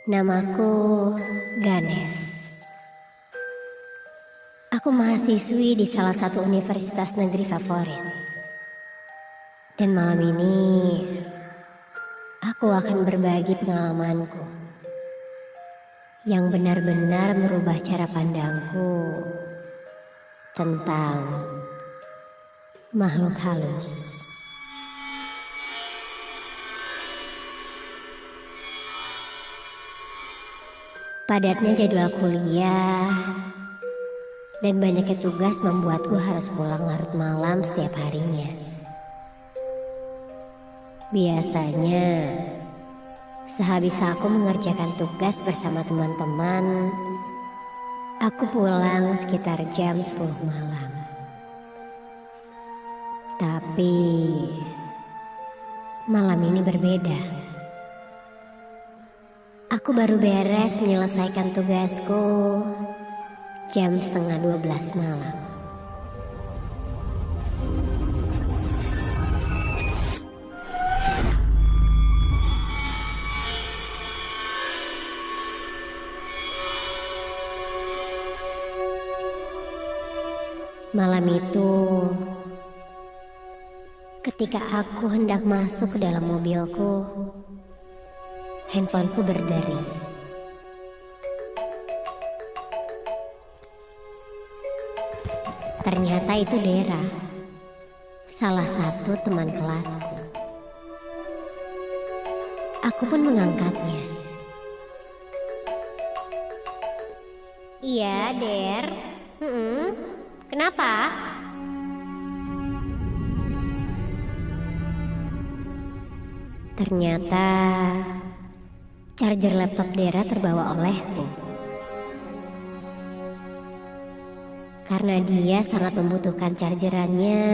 Namaku Ganes. Aku mahasiswi di salah satu universitas negeri favorit. Dan malam ini aku akan berbagi pengalamanku yang benar-benar merubah cara pandangku tentang makhluk halus. Padatnya jadwal kuliah dan banyaknya tugas membuatku harus pulang larut malam setiap harinya. Biasanya, sehabis aku mengerjakan tugas bersama teman-teman, aku pulang sekitar jam 10 malam. Tapi, malam ini berbeda. Aku baru beres menyelesaikan tugasku jam 11:30 malam. Malam itu, ketika aku hendak masuk ke dalam mobilku, handphoneku berdering. Ternyata itu Dera, salah satu teman kelasku. Aku pun mengangkatnya. Iya, Der. Kenapa? Ternyata charger laptop Dera terbawa olehku. Karena dia sangat membutuhkan chargerannya,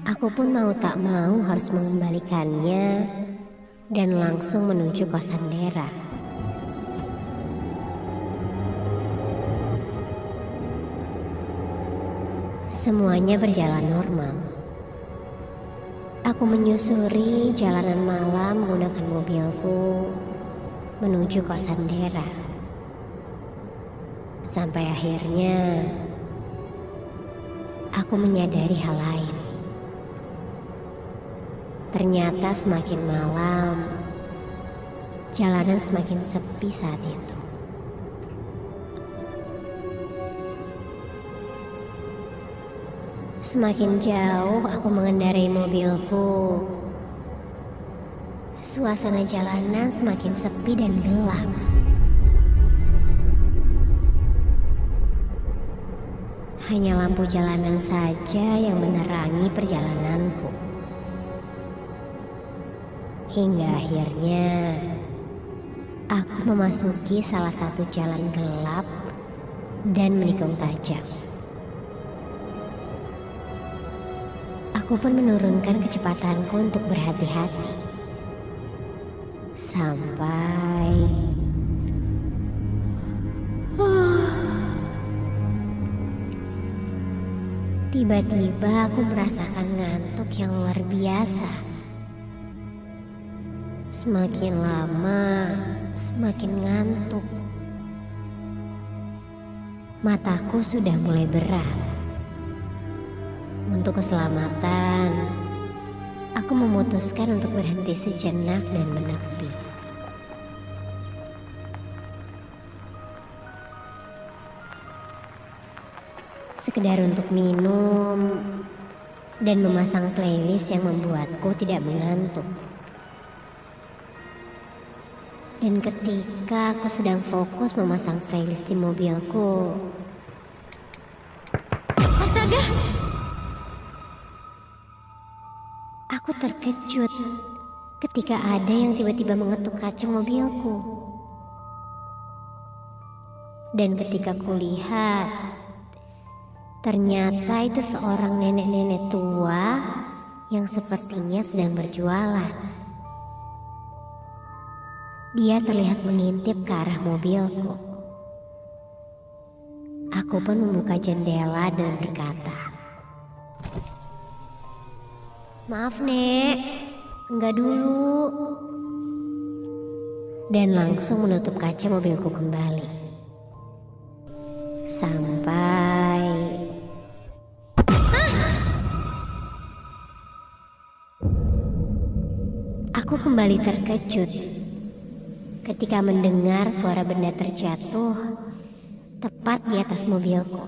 aku pun mau tak mau harus mengembalikannya dan langsung menuju kosan Dera. Semuanya berjalan normal. Aku menyusuri jalanan malam menggunakan mobilku menuju kosan Dera. Sampai akhirnya aku menyadari hal lain. Ternyata semakin malam, jalanan semakin sepi saat itu. Semakin jauh aku mengendarai mobilku, suasana jalanan semakin sepi dan gelap. Hanya lampu jalanan saja yang menerangi perjalananku. Hingga akhirnya aku memasuki salah satu jalan gelap dan menikung tajam. Aku pun menurunkan kecepatanku untuk berhati-hati. Sampai tiba-tiba aku merasakan ngantuk yang luar biasa. Semakin lama, semakin ngantuk. Mataku sudah mulai berat. Untuk keselamatan, aku memutuskan untuk berhenti sejenak dan menepi. Sekedar untuk minum dan memasang playlist yang membuatku tidak mengantuk. Dan ketika aku sedang fokus memasang playlist di mobilku, astaga! Aku terkejut ketika ada yang tiba-tiba mengetuk kaca mobilku. Dan ketika kulihat, ternyata itu seorang nenek-nenek tua yang sepertinya sedang berjualan. Dia terlihat mengintip ke arah mobilku. Aku pun membuka jendela dan berkata, "Maaf, Nek, enggak dulu." dan langsung menutup kaca mobilku kembali. Sampai aku kembali terkejut ketika mendengar suara benda terjatuh tepat di atas mobilku.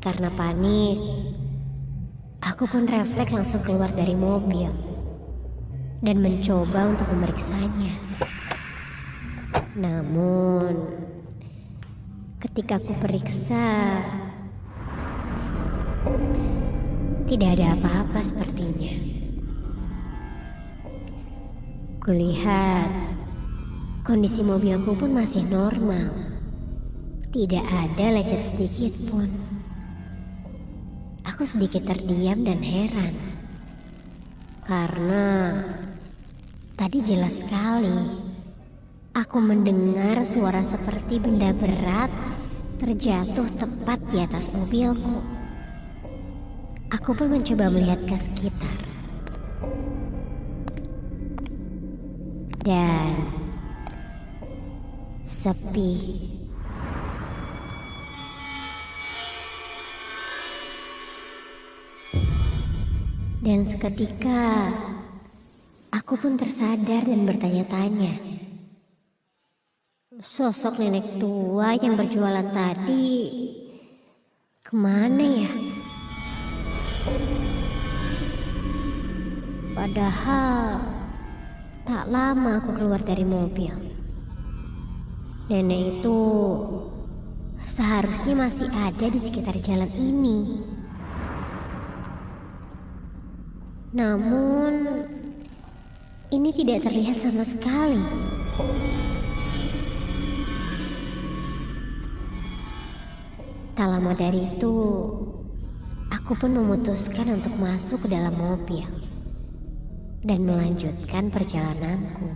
Karena panik, aku pun refleks langsung keluar dari mobil dan mencoba untuk memeriksanya. Namun, ketika aku periksa, tidak ada apa-apa sepertinya. Kulihat kondisi mobilku pun masih normal. Tidak ada lecet sedikit pun. Aku sedikit terdiam dan heran. Karena tadi jelas sekali aku mendengar suara seperti benda berat terjatuh tepat di atas mobilku. Aku pun mencoba melihat ke sekitar. Dan sepi. Dan seketika aku pun tersadar dan bertanya-tanya. Sosok nenek tua yang berjualan tadi kemana ya? Padahal tak lama aku keluar dari mobil. Nenek itu seharusnya masih ada di sekitar jalan ini. Namun, ini tidak terlihat sama sekali. Tak lama dari itu, aku pun memutuskan untuk masuk ke dalam mobil dan melanjutkan perjalananku.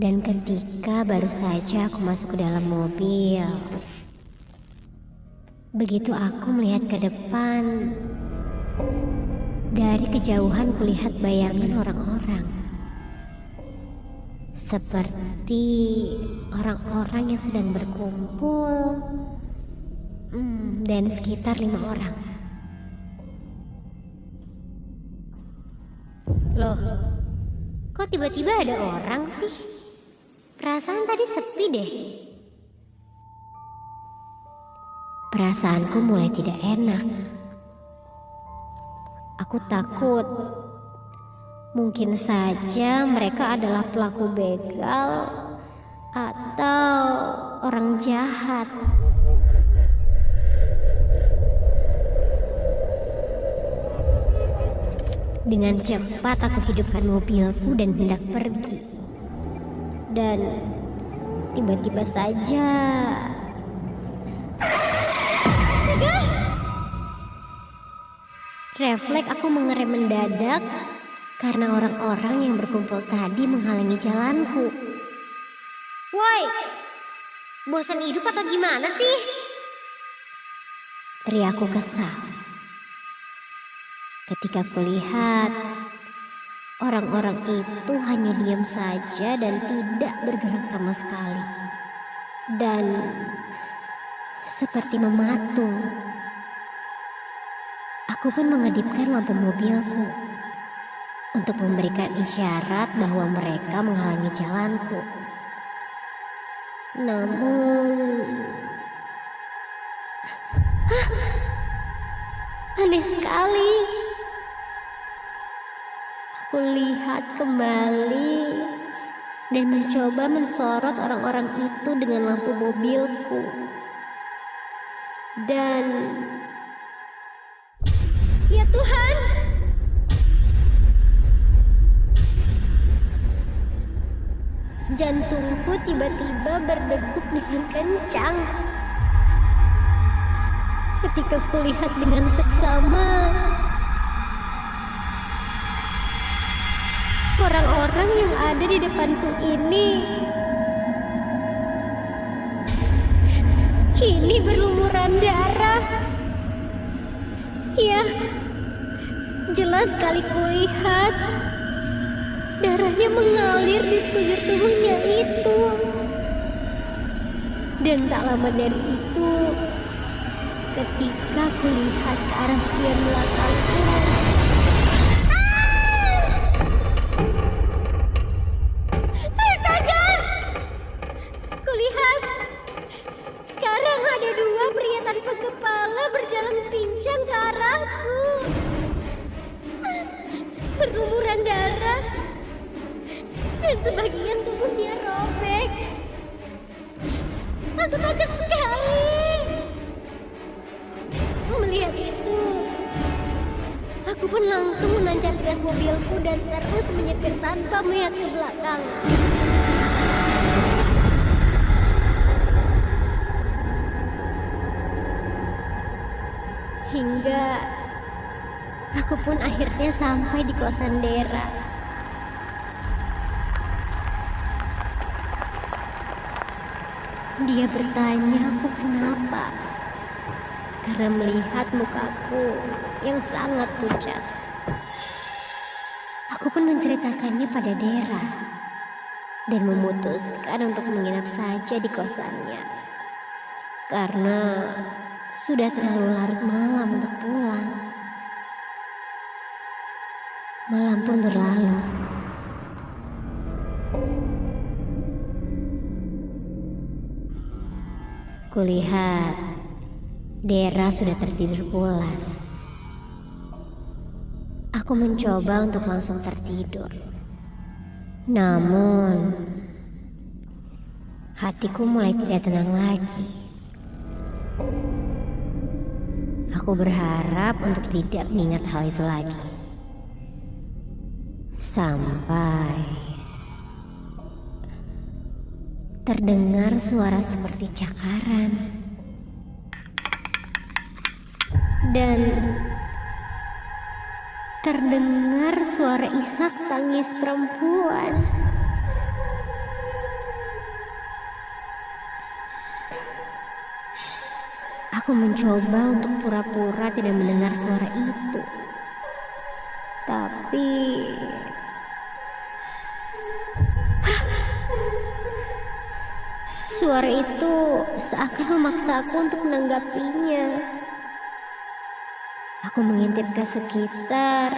Dan ketika baru saja aku masuk ke dalam mobil, begitu aku melihat ke depan, dari kejauhan kulihat bayangan orang-orang. Seperti orang-orang yang sedang berkumpul, dan sekitar 5 orang. Loh, kok tiba-tiba ada orang sih? Perasaan tadi sepi deh. Perasaanku mulai tidak enak. Aku takut. Mungkin saja mereka adalah pelaku begal atau orang jahat. Dengan cepat aku hidupkan mobilku dan hendak pergi. Dan tiba-tiba saja refleks aku mengerem mendadak karena orang-orang yang berkumpul tadi menghalangi jalanku. Woi, bosan hidup atau gimana sih? Teriakku kesal. Ketika kulihat orang-orang itu hanya diam saja dan tidak bergerak sama sekali. Dan seperti mematung. Aku pun mengedipkan lampu mobilku untuk memberikan isyarat bahwa mereka menghalangi jalanku. Namun, aneh sekali. Aku lihat kembali dan mencoba mensorot orang-orang itu dengan lampu mobilku. Dan ya Tuhan, jantungku tiba-tiba berdegup dengan kencang ketika kulihat dengan seksama orang-orang yang ada di depanku ini kini berlumuran darah. Ya, Jelas sekali kulihat darahnya mengalir di sekujur tubuhnya itu. Dan tak lama dari itu, ketika kulihat ke arah spion belakangku, astaga! Kulihat sekarang ada dua pria tanpa kepala berjalan pincang ke arahku. Berlumuran darah dan sebagian tubuhnya robek. Aku takut sekali. Melihat itu, aku pun langsung menancap gas mobilku dan terus menyetir tanpa melihat ke belakang. Hingga aku pun akhirnya sampai di kosan Dera. Dia bertanya aku kenapa, karena melihat mukaku yang sangat pucat. Aku pun menceritakannya pada Dera dan memutuskan untuk menginap saja di kosannya, karena sudah terlalu larut malam untuk pulang. Malam pun berlalu. Kulihat Dera sudah tertidur pulas. Aku mencoba untuk langsung tertidur. Namun, hatiku mulai tidak tenang lagi. Aku berharap untuk tidak mengingat hal itu lagi. Sampai terdengar suara seperti cakaran. Dan terdengar suara isak tangis perempuan. Aku mencoba untuk pura-pura tidak mendengar suara itu. Tapi suara itu seakan memaksaku untuk menanggapinya. Aku mengintip ke sekitar.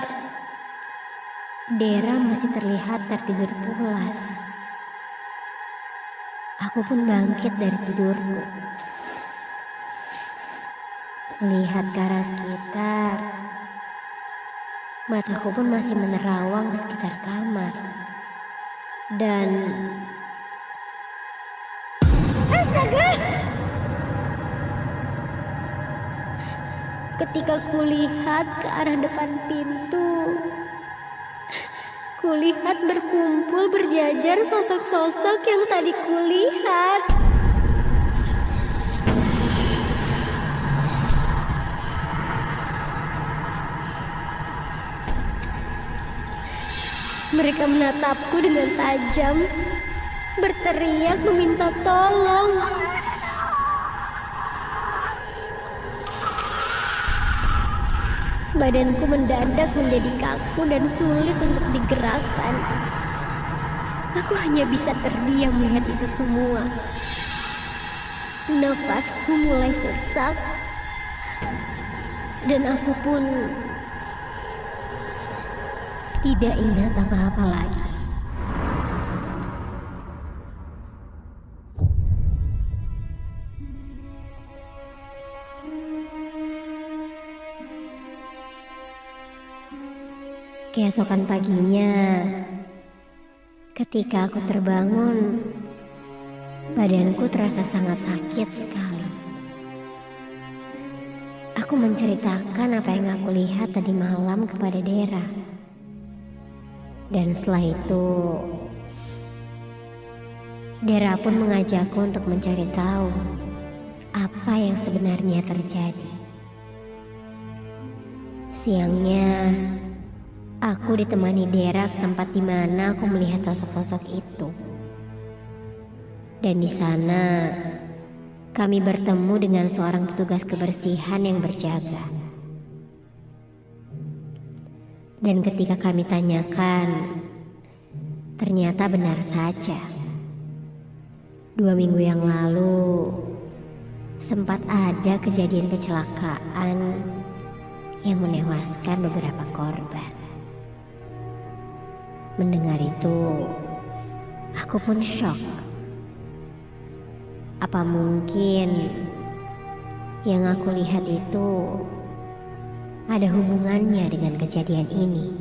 Dera masih terlihat tertidur pulas. Aku pun bangkit dari tidurku. Melihat ke arah sekitar, mataku pun masih menerawang ke sekitar kamar. Dan astaga! Ketika kulihat ke arah depan pintu, kulihat berkumpul berjajar sosok-sosok yang tadi kulihat. Mereka menatapku dengan tajam, berteriak meminta tolong. Badanku mendadak menjadi kaku dan sulit untuk digerakkan. Aku hanya bisa terdiam melihat itu semua. Nafasku mulai sesak, dan aku pun tidak ingat apa-apa lagi. Keesokan paginya, ketika aku terbangun, badanku terasa sangat sakit sekali. Aku menceritakan apa yang aku lihat tadi malam kepada Dera. Dan setelah itu, Dera pun mengajakku untuk mencari tahu apa yang sebenarnya terjadi. Siangnya, aku ditemani Dera ke tempat di mana aku melihat sosok-sosok itu. Dan di sana, kami bertemu dengan seorang petugas kebersihan yang berjaga. Dan ketika kami tanyakan, ternyata benar saja. 2 minggu yang lalu, sempat ada kejadian kecelakaan yang menewaskan beberapa korban. Mendengar itu, aku pun shock. Apa mungkin yang aku lihat itu ada hubungannya dengan kejadian ini?